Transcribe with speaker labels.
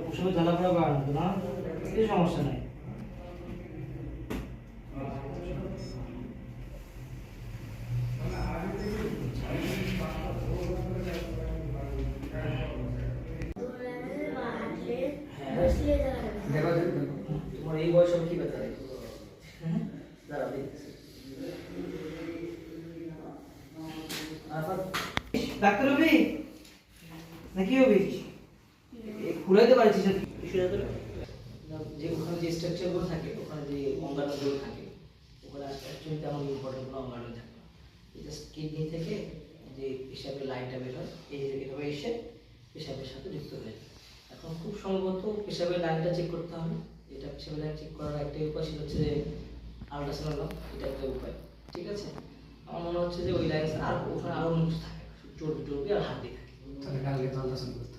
Speaker 1: প্রসবে জ্বালাপোড়া বাড়ানো না, কিছু সমস্যা নাই।
Speaker 2: দেখো তোমার এই বয়স কি ব্যথা দেখো? দাঁড়াও দেখতেছি।
Speaker 1: ডাক্তার হবি নাকি হবি? ঘুরাইতে পারছিস
Speaker 2: যে ওখানে যে স্ট্রাকচারগুলো থাকে, ওখানে যে অঙ্গাণুগুলো থাকে, ওখানে অ্যাকচুয়ালি তেমন ইম্পর্টেন্ট কোনো অঙ্গাণু থাকে না। জাস্ট কিডনি থেকে যে পেশাবের লাইনটা বের হয়, এইভাবে এসে পেশাবের সাথে যুক্ত হয়ে যায়। এখন খুব সম্ভবত পেশাবের লাইনটা চেক করতে হবে। এটা পেশাবের লাইন চেক করার একটা উপায় সেটা হচ্ছে যে আল্ট্রাসাউন্ড, এটা একটা উপায়। ঠিক আছে, আমার মনে হচ্ছে যে ওই লাইন আর ওখানে আরও কিছু থাকে, চর্বি আর হাড্ডি থাকে।
Speaker 3: তাহলে কালকে তো আল্ট্রাসাউন্ড করতে